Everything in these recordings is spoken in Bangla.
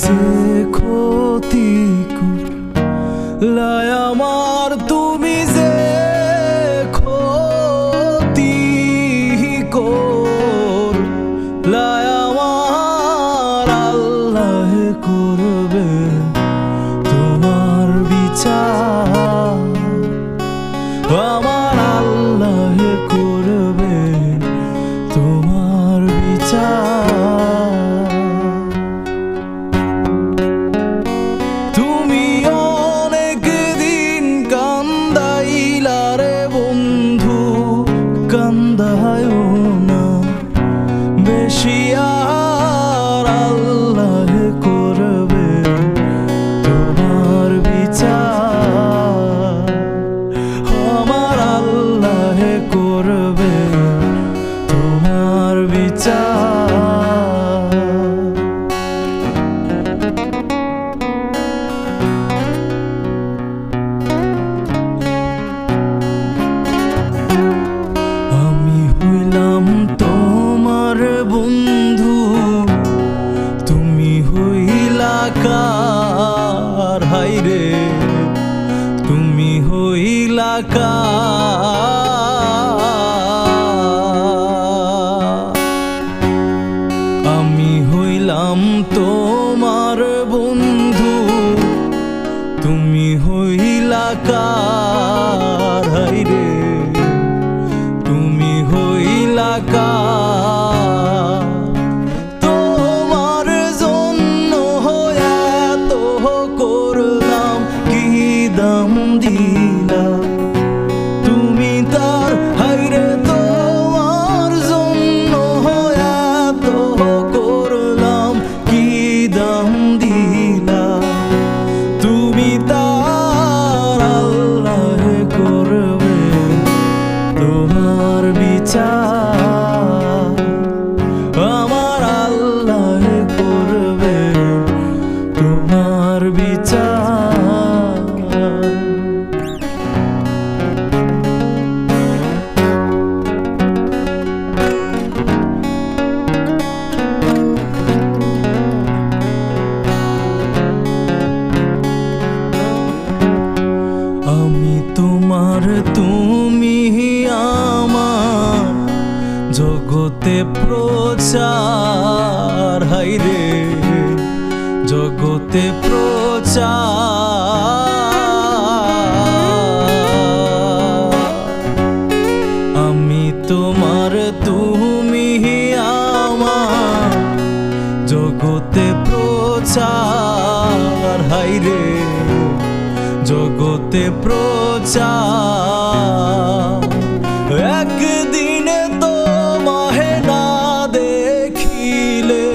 যে ক্ষতি লাই আমার, তুমি যে ক্ষতি লাই আমার, আল্লাহ করবে তোমার বিচার, আমার আল্লাহ করবে তোমার বিচার। তুমি অনেক দিন কান্দাইলা রে বন্ধু, কান্দায়ও না বেশি আর, আল্লাহ করবে তোমার বিচার, আমার আল্লাহ করবে তোমার বিচার। আমি হইলাম তোমার বন্ধু, তুমি হইলা কার, হায়রে তুমি হইলা কার। আমি হইলাম তোমার বন্ধু, তুমি হইলা কার, হায়রে তুমি হইলা কার। তোমার জন্য এত করলাম, কি দাম দিলাম তুমি তার, হায়রে তোমার জন্য এত করলাম, কি দাম দিলাম তুমি তার, আল্লাহ করবে তোমার বিচার, আমার আল্লাহ করবে তোমার বিচার। আমি তোমার, তুমি আমার, জগতে প্রচার, হায়রে জগতে প্রচার। আমি তোমার, তুমি আমার, জগতে প্রচার, হায়রে জগতে প্রচার। একদিনে তোমাহে না দেখিলে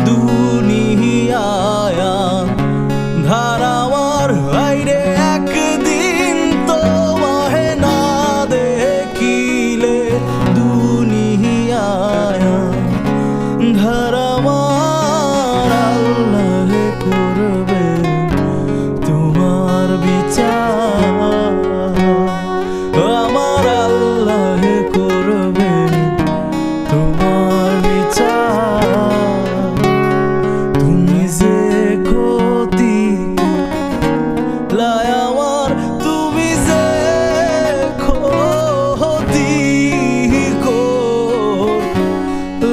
দুনিয়ায় ধার আমার, হায়রে একদিন তোমাহে না দেখিলে দুনিয়ায় ধার আমার, আল্লাহ করবে তোমার বিচার, আমার আল্লাহ করবে তোমার বিচার। তুমি যে ক্ষতি লাই আমার, তুমি যে ক্ষতি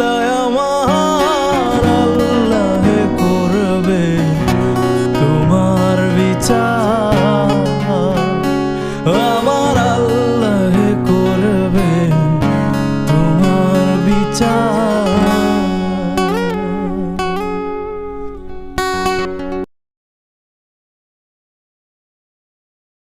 লাই আমার, আল্লাহ করবে তোমার বিচার, আমার আল্লাহ করবে তোমার বিচার।